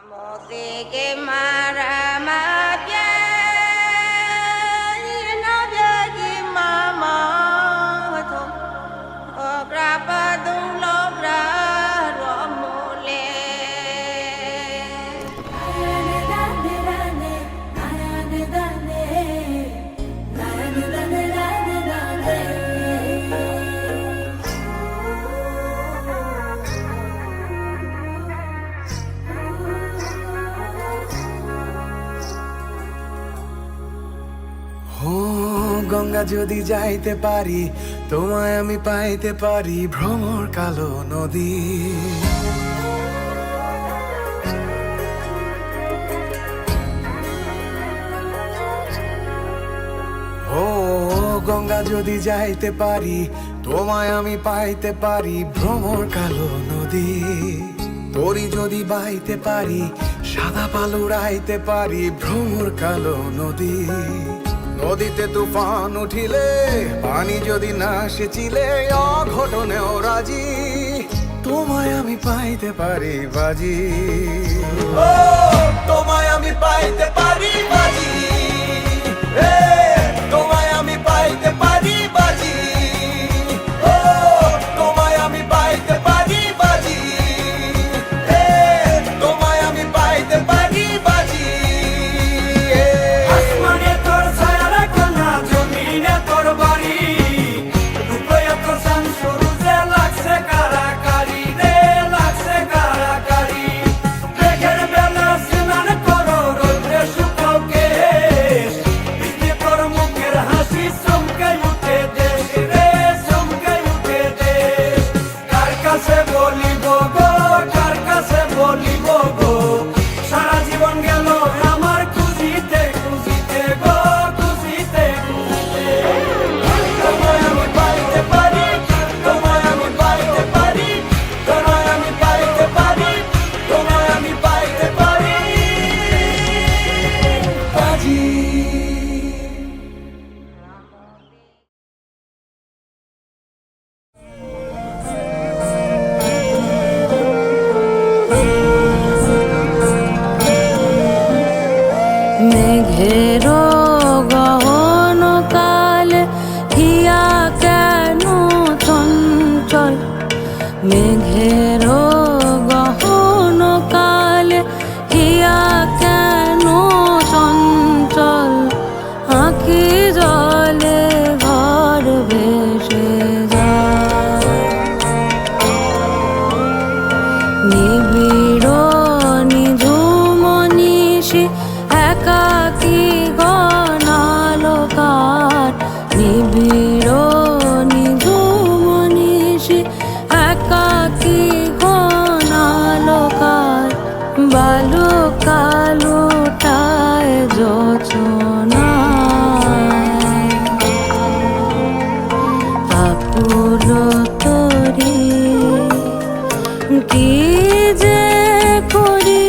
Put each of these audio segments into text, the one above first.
Music maramaya inabya mama tho okrapadung logra romole ও গঙ্গা যদি যাইতে পারি তোমায় আমি পাইতে পারি ভ্রমর কালো নদী ও গঙ্গা যদি যাইতে পারি তোমায় আমি পাইতে পারি ভ্রমর কালো নদী তরি যদি বাইতে পারি সাদা পালু রাইতে পারি ভ্রমর কালো নদী নদীতে তুফান উঠিলে পানি যদি না সেচিলে অঘটনেও রাজি তোমায় আমি পাইতে পারি বাজি ও তোমায় আমি পাইতে পারি বাজি এ তোমায় আমি পাইতে পারি বাজি ও তোমায় আমি পাইতে পারি বাজি এ তোমায় আমি পাইতে পারি বাজি আসমানে তোর ছায়া রাখো না জমিনে তোর বাড়ি রূপয়া তোর সান সরুজে লাগছে কারাকারি রে লাগছে কারাকারি দেখের বেলা স্নান করো রোদ্রে শুকাও কেশ বিকে তোর মুখের হাসি চমকাই উঠে দেশ রে চমকাই উঠে দেশ কার কাছে বলিব গো কার কাছে বলিব গো সারা জীবন গেল আমার খুঁজিতে খুঁজিতে গো খুঁজিতে খুঁজিতে তোমায় আমি পাইতে পারি তোমায় আমি পাইতে পারি তোমায় আমি পাইতে পারি তোমায় আমি পাইতে পারি বাজি মেঘের গহন কাল হিয়া কেন চঞ্চল মেঘের গহন কাল হিয়া কেন চঞ্চল আঁখি জলে ঘর ভেসে যায় নিবিড় নিঝুম নিশি একাকী গণালোকার নিবিড় নিঝুম নিশি একাকী গণালোকার বালুকালুটায় যোচনায় আকুল তরি কি যে করি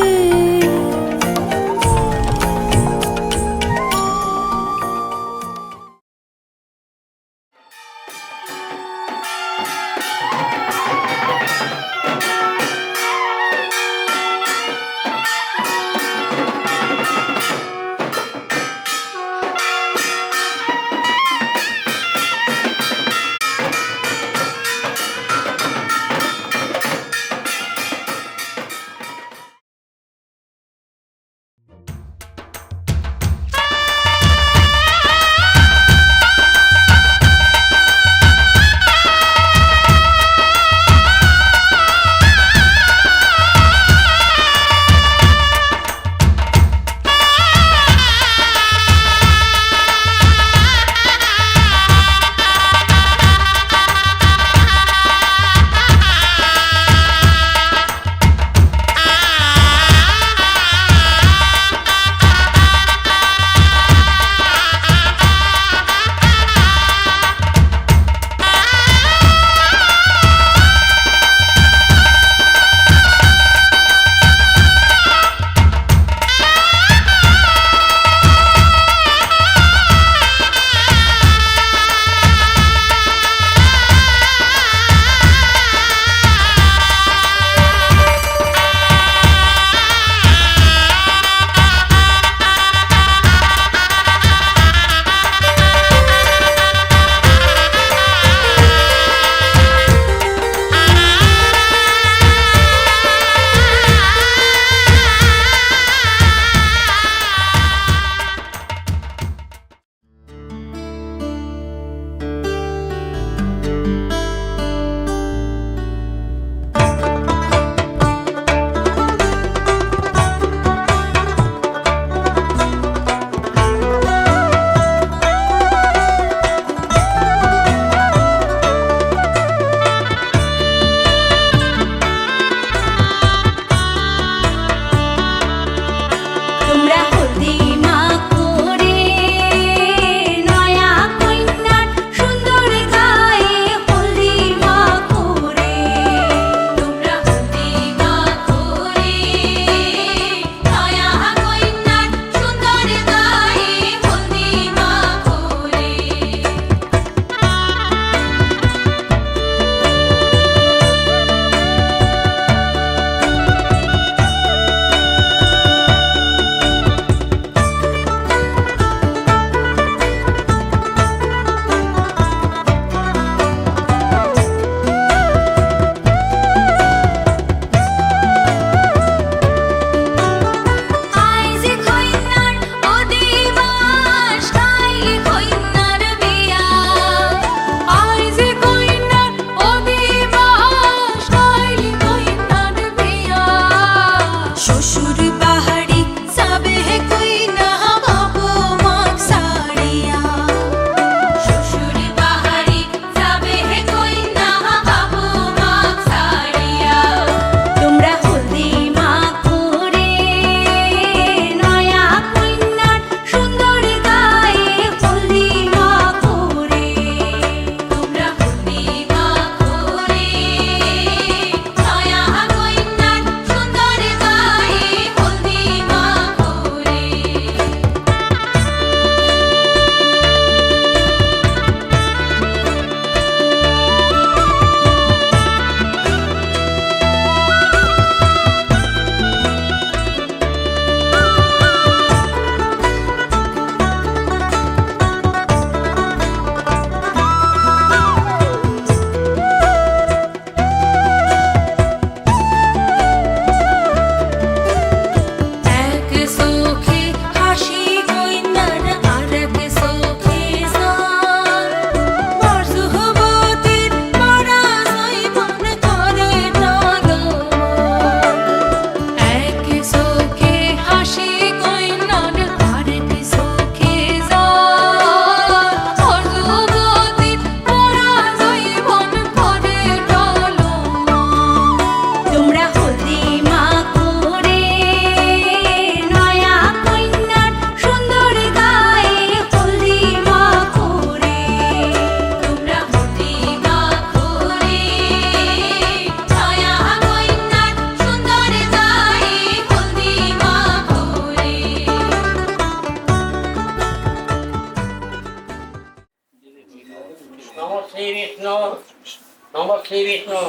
নম্বর শ্রী বিষ্ণু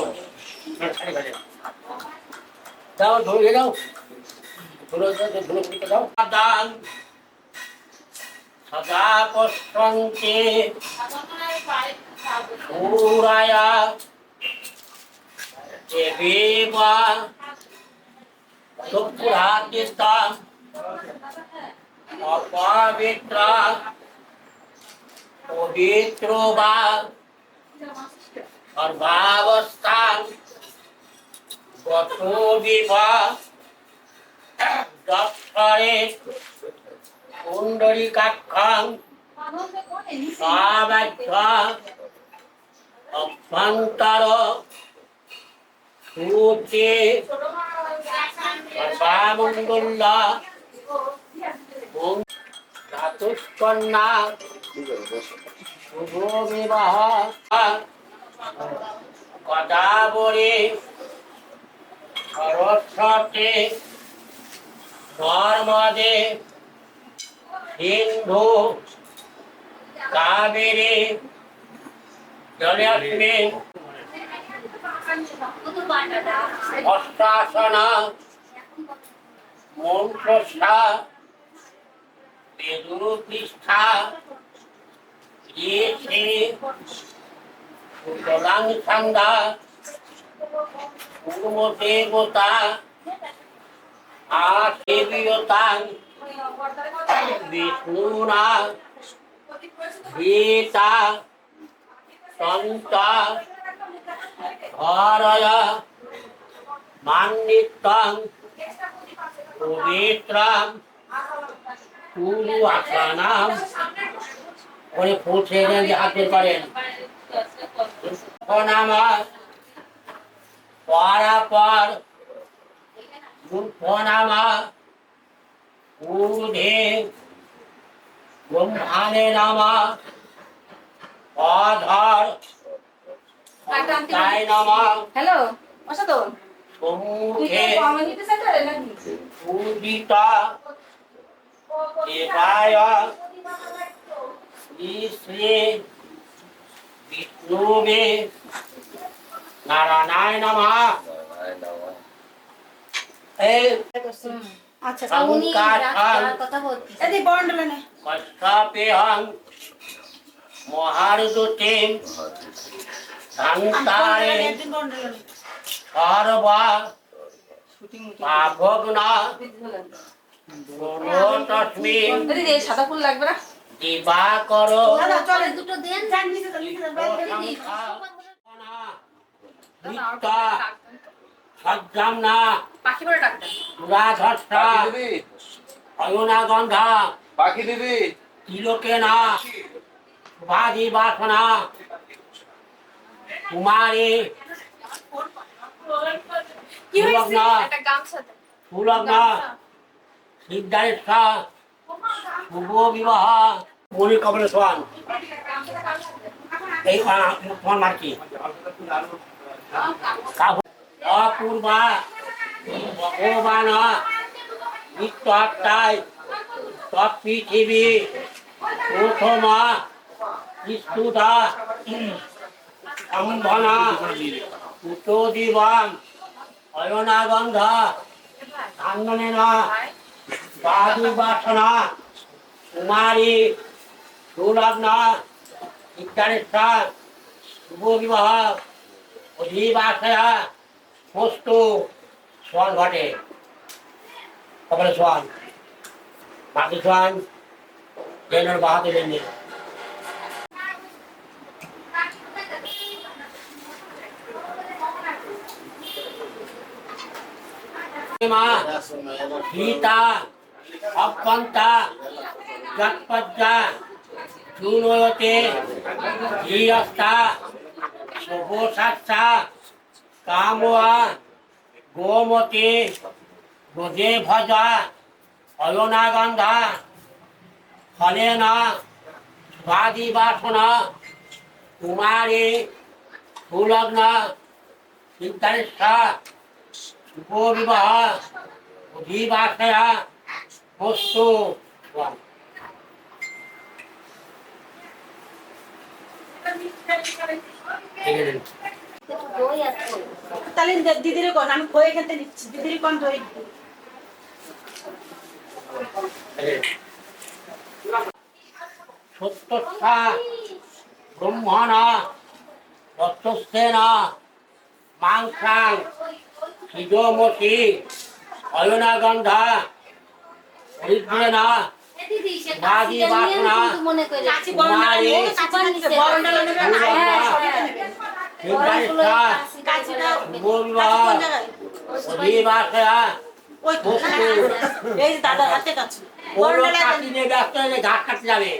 দাও ধরে দাও ধুলো দিতে দাও দান সদা পশ্যন্তে সূরায়া দেবীবা চক্ষুরাদিতা অপবিত্রা পবিত্র বা সর্বাবস্থান গত বিবাহ দক্ষরে কুণ্ডলিকাক্ষং সাবাধ্য অভ্যন্তর সূচি সর্বামঙ্গল ধাতুষ্কন্যা শুভ বিবাহ গদাবরী সরস্বতী নর্মদে সিন্ধু কাবেরী জলস্মি অষ্টাসন মন্ত্রসা বেদুপৃষ্ঠা শ্রী সুতরাং ছন্দা পূর্বদেবতা আদেবীয়তা বিষ্ণুনা গীতা সন্ত হরয় মান্বিতং পবিত্রম পুরু আসানাম করে পৌঁছে গেলেন যে হাতে করেন নামা পরাপর নামা ঊর্ধ্বে ব্রহ্মাণে নামা অধর তাই নামা হ্যালো অসাদন সম্মুখে কমিউনিটি সেন্টারে নাকি পূজিতা দেবায় শ্রী শ্রী বিষ্ণুবে নারায়ণায় নমঃ এই আচ্ছা উনি কথা বলছি এই বন্ডলে নে কষ্টাপেহং মহারদুতিম সংসারে একদিন বন্ডলে নে সর্বা পাভগ্না তস্মি দিদি এই সাদা ফুল লাগবে না দিবাকর দাদা চলে দুটো দেন জান নিচে তো লিখে দেন দিদি নিত্যা সজ্জামনা পাখি বলে ডাক্তার রাধস্তা অয়না গন্ধা পাখি দিবি তিলোকেনা বাদি বাসনা কুমারী কি হইছে ফুলগ্না একটা গামছা দেন ফুলগ্না সিদ্ধারেশ্বর শুভ বিবাহ বলি কবলে সোয়ান এই ফোন মারছি অপূর্বা ভগবান নিত্যাত্মায় তৎপৃথিবী প্রথমা বিষ্ণুদা সম্ভনা উত্তদিবাম অয়নাগন্ধ কান্দনেনা বাদুবাসনা কুমারী সুলগ্না ইত্যাদিষ্ঠা শুভ বিবাহ অধিবাসয়া বস্তু সোয়ান ঘটে কপালে সোয়ান বাকি সোয়ান ট্রেনের বাহাতে লেনে মা গীতা অপন্তা যৎপজ্জা চূনয়তে ধীরস্তা শুভসাচ্ছা কামোয়া গোমতি গোজে ভজা অয়নাগন্ধা ফলেনা স্বাদিবাসনা কুমারী সুলগ্না সিদ্ধারেশ্বর শুভ বিবাহ অধিবাসয়া বস্তু ঠিক আছে তাহলে দিদির কোন আমি খয়ে খেতে নিচ্ছি দিদির কোন দই সত্যস্থা ব্রহ্মণা দত্তস্থেনা মাংসাং সিজমসি অয়নাগন্ধা হরিদ্রেনা বাজি বাসনা চাচি বড় না বড় না সিদ্ধারিষ্ঠা কাচিটা বলবা কোন জায়গায় অধিবাসয়া ওই তো এই যে দাদার হাতে কাছে বড় ওরা না কাটি নিয়ে ব্যস্ত হয়ে ঘাট কাটতে যাবে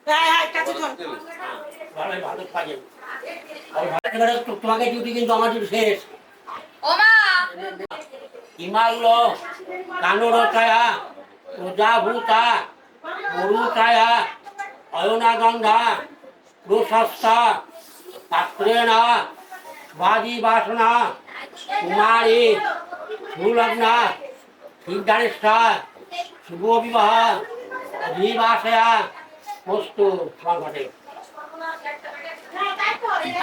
হ্যাঁ হ্যাঁ কাছে ধর ভালো কাজে এবারে তোমাকে ডিউটি কিন্তু আমার ডিউটি শেষ ওমা হিমালয় কানুরতায়া প্রজাভূতা মরুতায়া অয়নাগন্ধা প্রশস্তা পাত্রেণা বাজি বাসনা কুমারী সুলগ্না সিদ্ধারিষ্ঠা শুভ বিবাহ অধিবাসয়া বস্তু সংঘটে।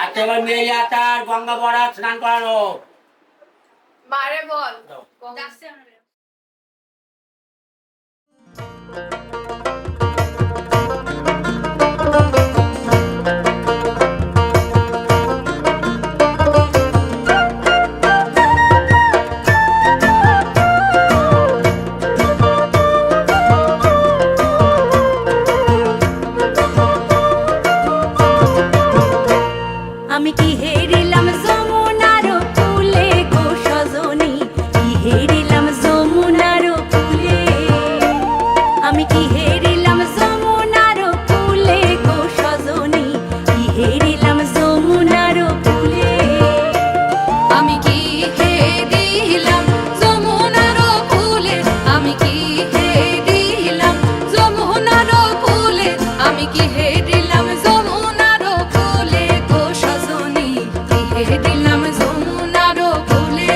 আচ্ছা এবার মেয়ে যাতার গঙ্গা বড়া স্নান করানো মারে বল আমি কি হেরিলাম যমুনার কূলে গো সজনী কি হেরিলাম যমুনার কূলে আমি কি হেরিলাম যমুনার কূলে গো সজনী কি হেরিলাম যমুনার কূলে আমি কি হেরিলাম যমুনার কূলে আমি কি হেরিলাম যমুনার কূলে আমি কি হেরিলাম যমুনার কূলে গো সজনী কি হেরিলাম যমুনার কূলে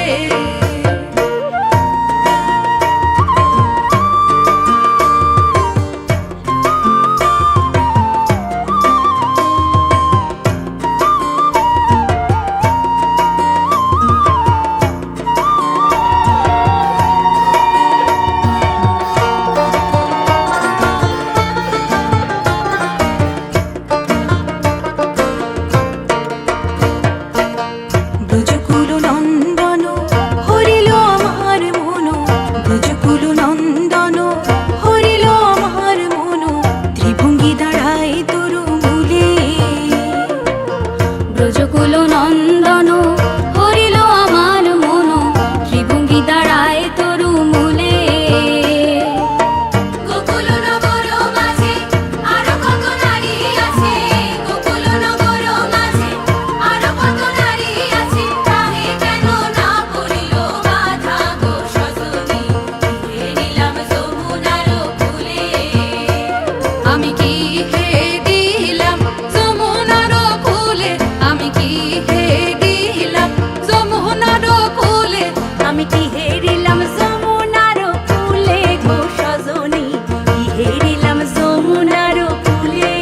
ব্রজকুল নন্দন হরিল আমার মন ব্রজকুল নন্দন হরিল আমার মন ত্রিভঙ্গি দাঁড়ায় তরু মূলে ব্রজকুল নন্দন হরিল আমার মন ত্রিভঙ্গি দাঁড়ায় তরু মূলে গোকুল নগর মাঝে আরো কত নারী আছে গোকুল নগর মাঝে আরো কত নারী আছে তাহে কেন না পড়িল বাধা গো সজনী হেরিলাম যমুনার কূলে আমি কি হেরিলাম যমুনার কূলে আমি কি হেরিলাম যমুনার কূলে আমি কি হেরিলাম যমুনার কূলে গো সজনী কি হেরিলাম যমুনার কূলে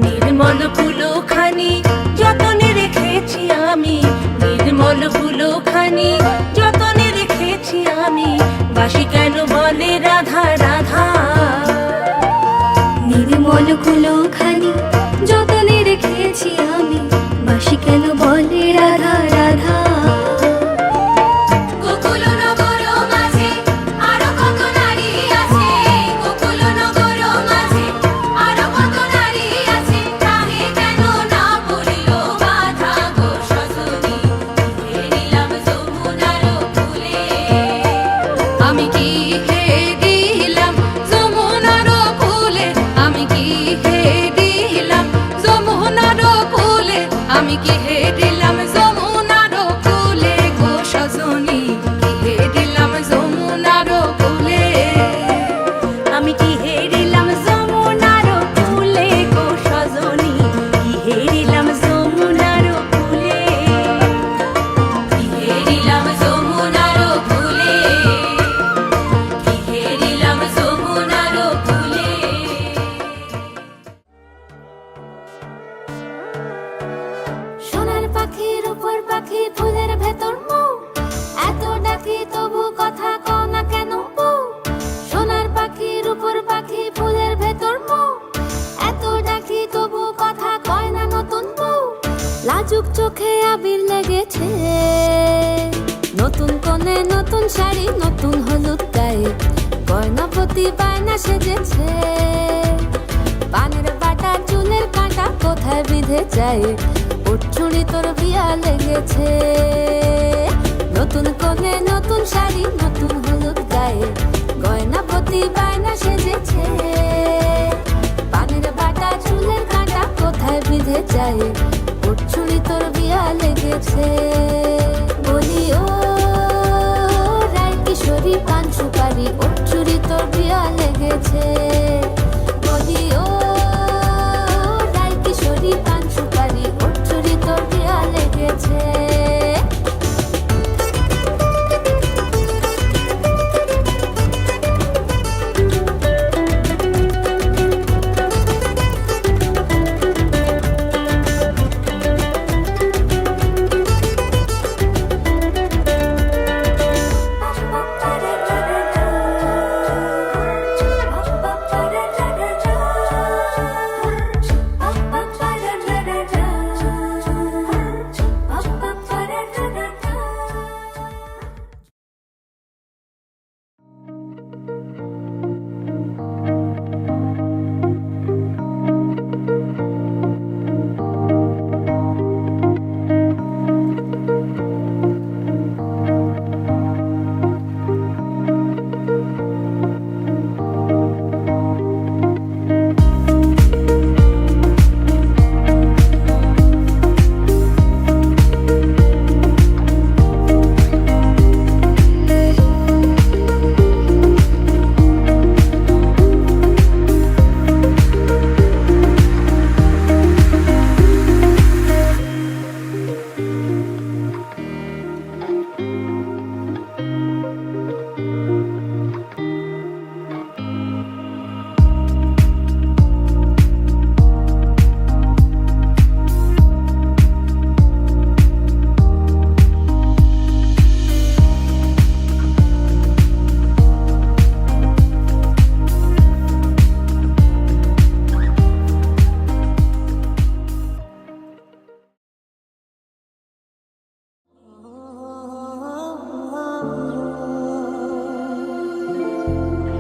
নির্মল ফুলখানি যতনে রেখেছি আমি নির্মল ফুলখানি যতনে রেখেছি আমি বাসি কেন বলে রাধা রাধা নির্মল ফুলখানি যতনে রেখেছি আমি বাসি কেন বলে রাধা রাধা গোকুল নগর মাঝে আরো কত নারী আছে গোকুল নগর মাঝে আরো কত নারী আছে তাহে কেন না পড়িল বাধা গো সজনী হেরিলাম যমুনার কূলে আমি কি হেরিলাম যমুনার কূলে আমি কি হেরিলাম যমুনার কূলে আমি কি হেরিলাম যমুনার কূলে গো সজনী কি হেরিলাম যমুনার কূলে পাখি ফুলের ভেতর মৌ, এত ডাকি তবু কথা কও না কেন বউ। সোনার পাখি রূপোর পাখি ফুলের ভেতর মৌ, এত ডাকি তবু কথা কয় না নতুন বউ। লাজুক চোখে আবির লেগেছে, নতুন কোণে নতুন শাড়ি নতুন হলুদ গায়ে, গয়নাপতি বায়না সেজেছে। পানের বাটা চুলের কাঁটা কোথায় বিঁধে যায়, ওর চুড়ি তোর বিয়া লেগেছে। নতুন কোণে নতুন শাড়ি নতুন হলুদ গায়ে, গয়নাপতি বায়না সেজেছে। পানের বাটা চুলের কাঁটা কোথায় বিঁধে যায়, ওর চুড়ি তোর বিয়া লেগেছে। বলি ও রায় কিশোরী পান সুপারি, ওর চুড়ি তোর বিয়া লেগেছে। বলি ও রায় কিশোরী পান সুপারি, ওর চুড়ি তোর বিয়া লেগেছে।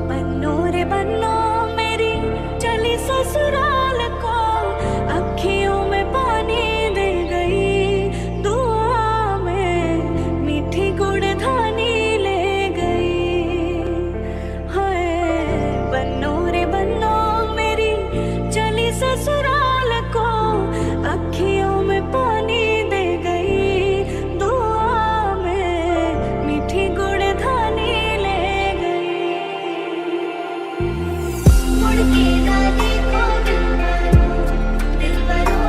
बन्नो रे बन्नो मेरी चली ससुराल को, अखियों में पानी दे गई, दुआ में मीठी गुड़ धानी ले गई। हाय बन्नो रे बन्नो मेरी चली ससुराल को, अखियों में पानी दे गई, दुआ में मीठी गुड़ धानी ले गई। मुड़ के ना देखो दिलबरो,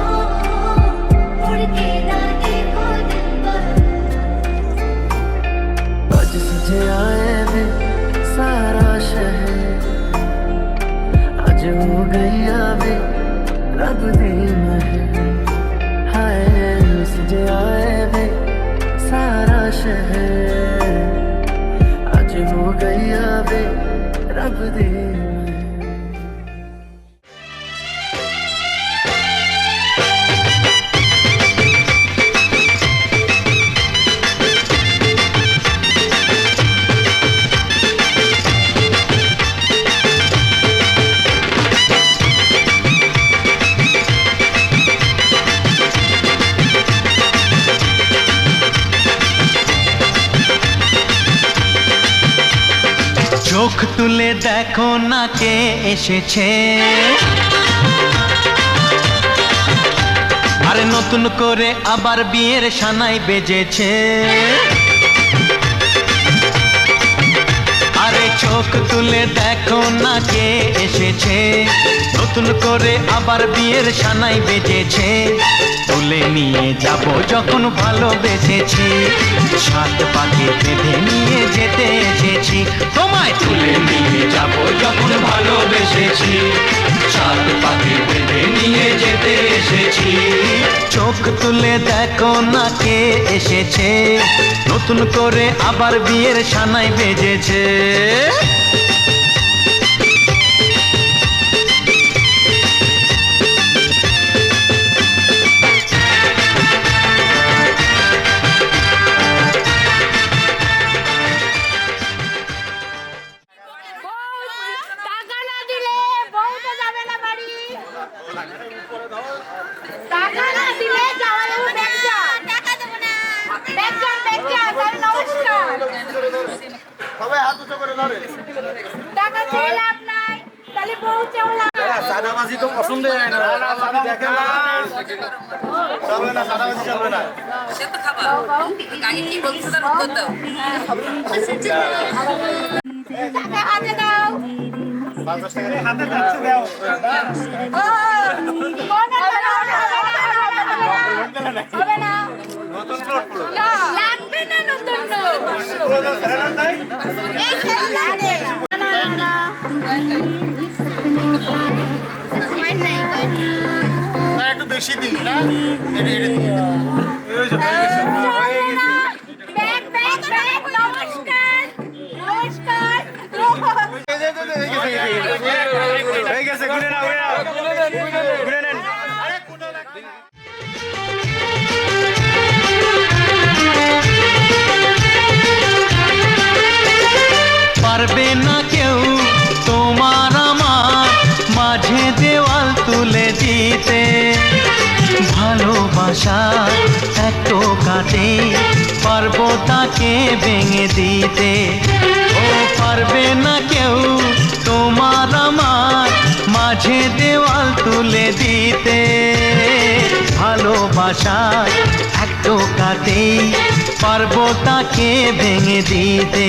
मुड़ के ना देखो दिलबरो। अज सजे आए वे सारा शहर, अज हो गई आवे रब दी महर। हाय सजे आए वे सारा शहर, अज हो गई आवे रब दी महर। চোখ তুলে দেখো না কে এসেছে, আরে নতুন করে আবার বিয়ের সানাই বেজেছে। আরে চোখ তুলে দেখো না কে এসেছে, নতুন করে আবার বিয়ের সানাই বেজেছে। তুলে নিয়ে যাব যখন ভালোবেসেছি, সাত পাকে বেঁধে নিয়ে যেতে এসেছি। তোমায় তুলে নিয়ে যাব যখন ভালোবেসেছি, সাত পাকে বেঁধে নিয়ে যেতে এসেছি। চোখ তুলে দেখো না কে এসেছে, নতুন করে আবার বিয়ের সানাই বেজেছে। টাকা না দিলে বউটা যাবে না বাড়ি। টাকা না দিলে যাওয়া যাবে ব্যাগটা। টাকা দেবো না। ব্যাগটা তাহলে নমস্কার। সবাই হাত উঁচু করে ধরে। টাকা দিয়ে লাভ নাই, তাহলে বউ চাওলা। সাদাবাজি তো পছন্দ হয় না। দেখেন না চলবে না, সাদাবাজি চলবে না। টাকা হাতে দাও। 50 টাকা হাতে যাচ্ছে দাও। হবে না। নতুন নোট পুরো। লাগবে না নতুন নোট। পুরো ফেরানো নাই। এই খেলা না। একটু বেশি দিন না, এটা হয়ে গেছে। ব্যাগ নমস্কার। হয়ে গেছে, ঘুরে নাও, ঘুরে নেন। পারবে না কেউ তোমার আমার মাঝে দেওয়াল তুলে দিতে, ভালোবাসা এত কাটে পারবো তাকে ভেঙে দিতে। ও পারবে না কেউ তোমার আমার মাঝে দেওয়াল তুলে দিতে, ভালোবাসা এত কাটে পারবো তাকে ভেঙে দিতে।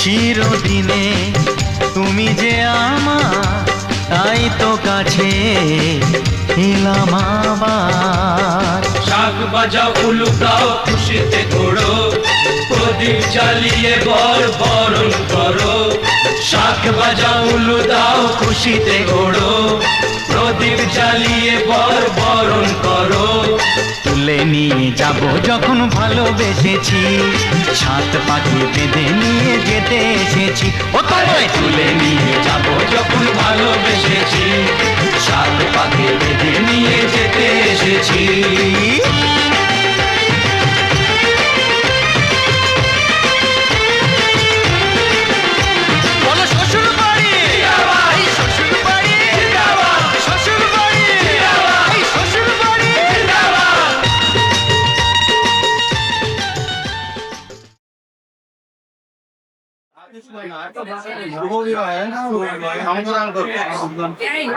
চিরদিনে তুমি যে আমার, তাই তো কাছে এলাম আবার। শাক বাজাও উলু দাও খুশিতে ঘোড়ো, প্রদীপ জ্বালিয়ে বরণ করো। শাক বাজাও উলু দাও খুশিতে ঘোড়ো, প্রদীপ জ্বালিয়ে বরণ করো। তুলে নিয়ে যাব যখন ভালোবেসেছি, সাত পাখি বেঁধে নিয়ে যেতে এসেছি। ও তোমায় তুলে নিয়ে যাব যখন ভালোবেসেছি, সাত পাখি বেঁধে নিয়ে যেতে এসেছি। বলো শ্বশুর বাড়ি, এই শ্বশুর বাড়ি, শ্বশুর বাড়ি, এই শ্বশুর বাড়ি।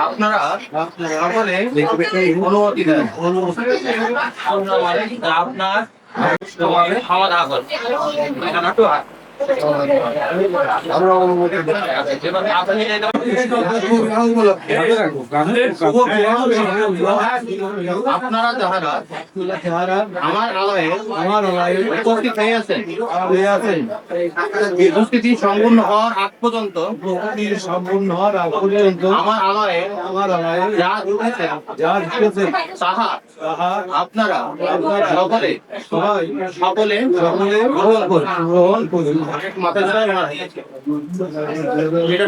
আপনারা সকলে অনুমতি দেন, আপনার খাওয়া দাওয়া করেন। আপনারা যাহারা আমার আলয়ে উপস্থিত হইয়াছেন, উপস্থিতি সম্পূর্ণ হওয়ার আগ পর্যন্ত আমার আলয়ে যা ঢুকেছেন তাহা আপনারা সকলে গ্রহণ করুন। মাথায় ছাড়া ওনার হয়েছে এটা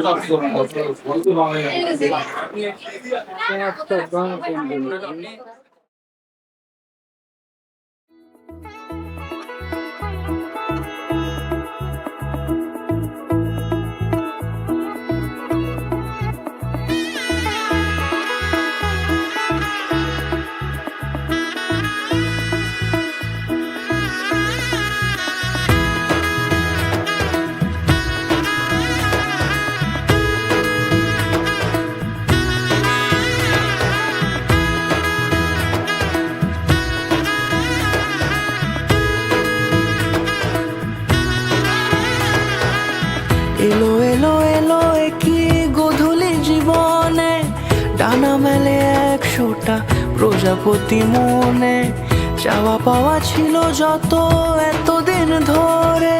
এলো এলো এলো কি গোধূলি জীবনে, ডানা মেলে 100টা প্রজাপতি মনে। চাওয়া পাওয়া ছিল যত এতদিন ধরে,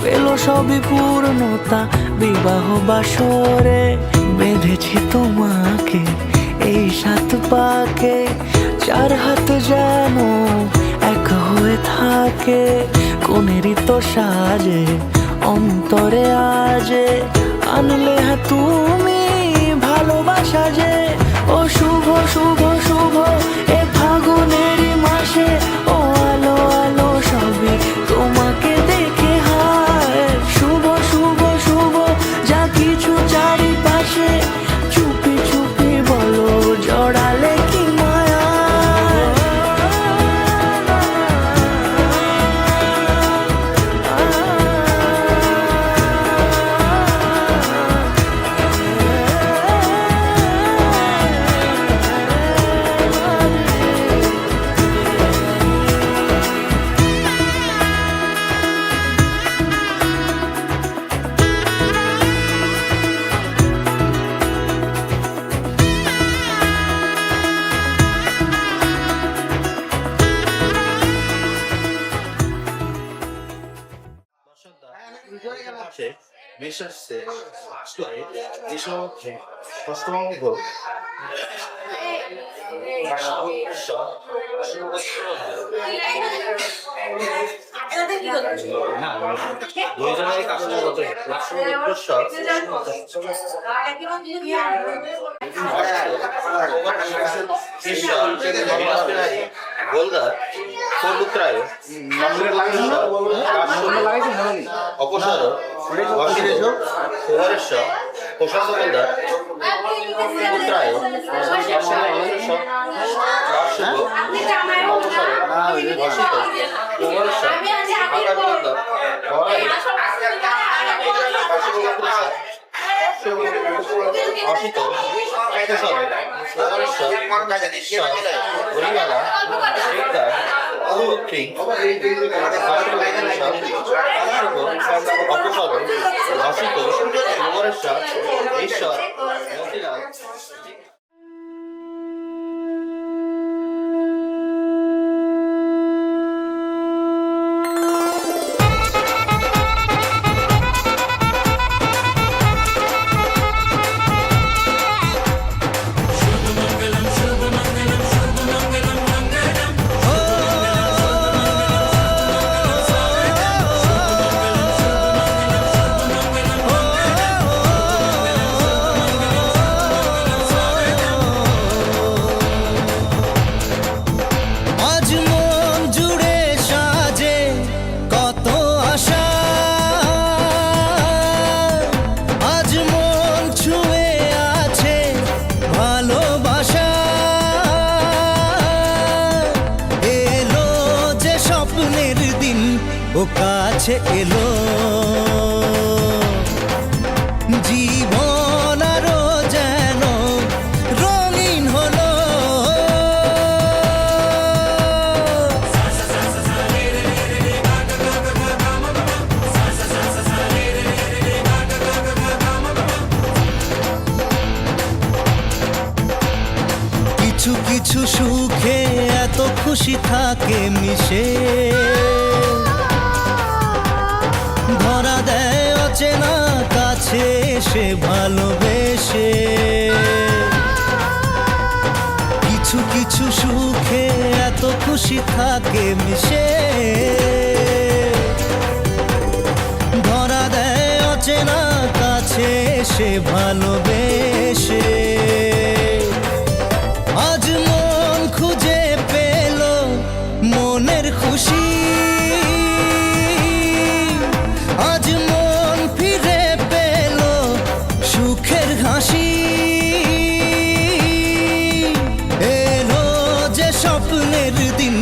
পেল সবই পূর্ণতা বিবাহ বাসরে। বেঁধেছি তোমাকে এই সাত পাকে চার হাত যেন এক হয়ে থাকে, কোনেরই তো সাজে অন্তরে আজে আনলে হ্যাঁ তুমি ভালোবাসা যে। ও শুভ শুভ শুভ এ ফাগুনেরই মাসে, ও আলো আলো সবই তোমাকে দেখে হায়। শুভ শুভ শুভ যা কিছু চারিপাশে, চুপি চুপি বলো জড়ালে কি মায়া। বিশ্বাসে আসলে এসব পশ্চিমবঙ্গ গোলদার সৌলুত্রায় অপসার অখিলেশ কুমারেশ্বর প্রশান্ত গোলদার পুত্রায় অসিত হরিমালা শিকদার অভিত্রী অপসর অসিত কুমারেশ্বর ঈশ্বর মতিলাল। ও কাছে এলো জীবন আরো যেন রঙিন হলো। কিছু কিছু সুখে এত খুশি থাকে মিশে, ধরা দেয় অচেনা কাছে সে ভালোবেসে। কিছু কিছু সুখে এত খুশি থাকে মিশে, ধরা দেয় অচেনা কাছে সে ভালোবেসে। আজ মন খুঁজে পেল মনের খুশি, আজ মন ফিরে পেল সুখের হাসি। এলো যে স্বপ্নের দিন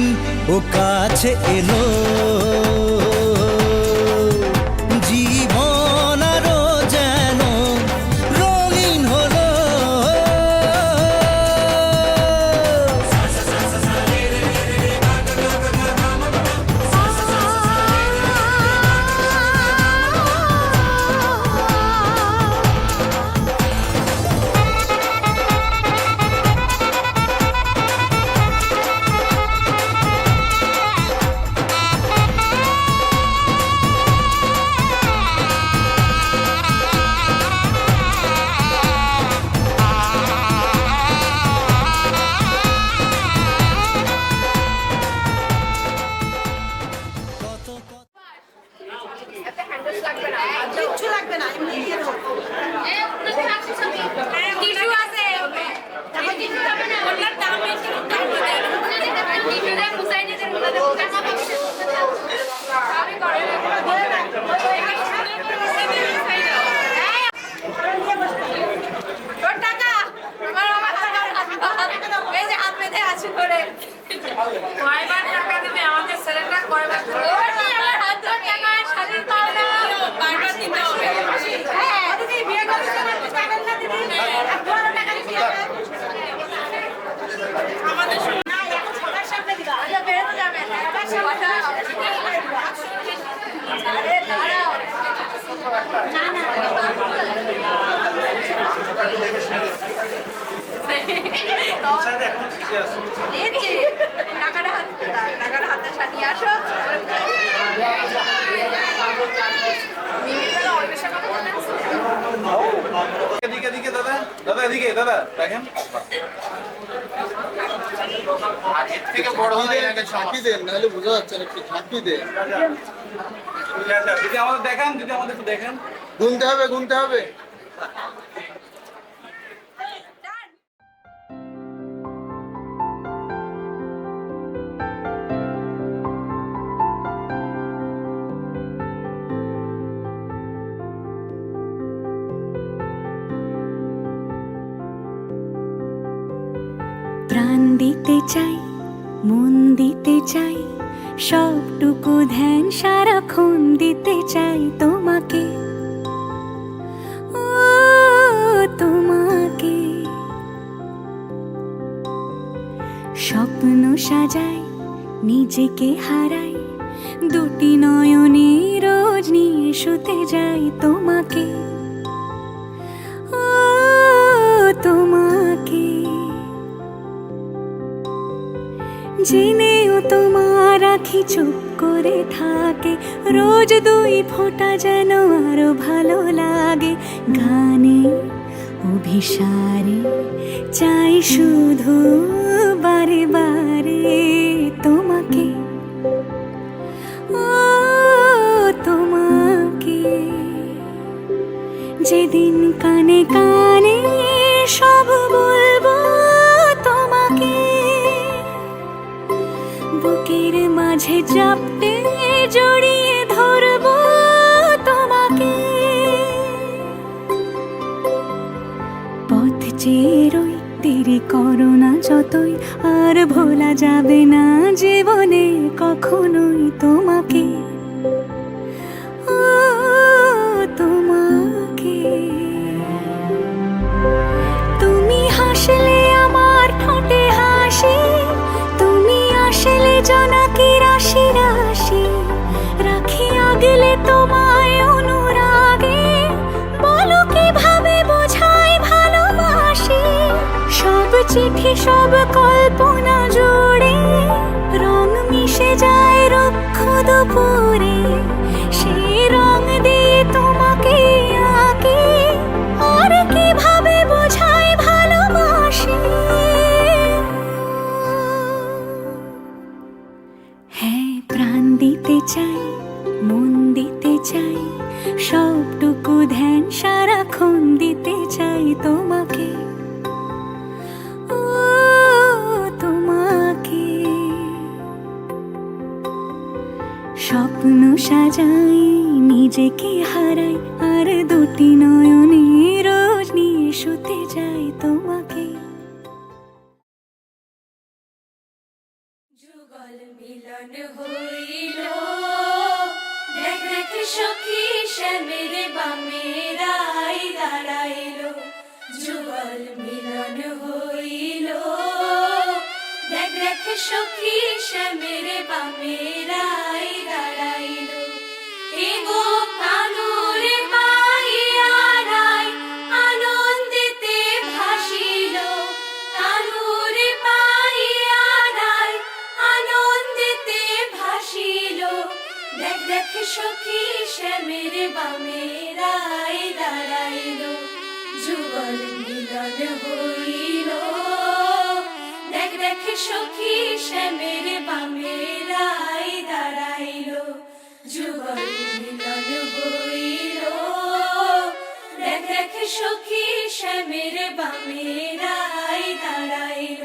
ও কাছে এলো, জীবন আরো যেন রঙিন হলো। কাছে করে কয়বার টাকা দিবে আমাদের ছেলেটা কয়বার আমার হাত ধরে টাকা শাড়ির পাওনা বারবার দিতে হবে হ্যাঁ দিদি বিয়ে করতে টাকা না দিদি আপনারা টাকা দিতে আমাদের না এখন সবার সামনে দিবা আচ্ছা বেরোতে যাবে সবার সামনে আরে দাঁড়াও না না টাকাটা হাতে সাথে আসো এদিকে এদিকে দাদা দাদা এদিকে দাদা দেখেন এর থেকে বড় হলে এনাকে ছাঁকি দেন নাহলে বোঝা যাচ্ছে না একটু ছাঁকি দেন যদি আমাদের দেখান যদি আমাদের একটু দেখেন গুনতে হবে গুনতে হবে প্রাণ দিতে চাই মন দিতে চাই সবটুকু ধ্যান সারাক্ষণ দিতে চাই তোমাকে ও তোমাকে স্বপ্ন সাজাই নিজেকে হারাই দুটি নয়নে রোজ নিয়ে শুতে যাই তোমাকে ও তোমাকে জেনেও তোমার আখি চুপ করে থাকে রোজ দুই ফোঁটা যেন আরো ভালো লাগে গানে অভিসারে চাই শুধু বারে বারে তোমাকে ও তোমাকে যেদিন কানে কানে সব বলবো তোমাকে বুকের মাঝে চাপতে জড়িয়ে ধরবো তোমাকে পথ চেয়ে রই দেরি করো না যতই আর ভোলা যাবে না জীবনে কখনোই তোমাকে ও তোমাকে তুমি হাসলে আমার ঠোঁটে হাসি তুমি আসলে জোনাকি রাশি রাশি রাখি আগলে তোমায় অনুরাগে বলো কিভাবে বোঝাই ভালোবাসি সব চিঠি সব কল্পনা জুড়ে রং মিশে যায় রুক্ষ দুপুরে সেই রং দিয়ে তোমাকে আঁকি আর কিভাবে বোঝাই ভালোবাসি হ্যাঁ প্রাণ দিতে চাই মন দিতে চাই সবটুকু ধ্যান সারাক্ষণ দিতে চাই তোমাকে ও তোমাকে স্বপ্ন সাজাই নিজেকে হারাই আর দুটি নয়নে রোজ নিয়ে শুতে যাই তোমাকে যুগল মিলন হইল দেখ দেখ সখী শ্যামের বামে রাই দাঁড়াইল যুগল মিলন হইল দেখ দেখ সখী শ্যামের বামে রাই দাঁড়াইল এগো কানুরে পাইয়া রাই আনন্দিতে ভাসিল কানুরে পাইয়া রাই আনন্দিতে ভাসিল দেখ দেখ সখী শ্যামের বামে রাই দাঁড়াইল যুগল মিলন হইল দেখ দেখ সখী শ্যামের বামে রাই দাঁড়াইল যুগল মিলন হইল দেখ দেখ সখী শ্যামের বামে রাই দাঁড়াইল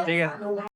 ঠিক আছে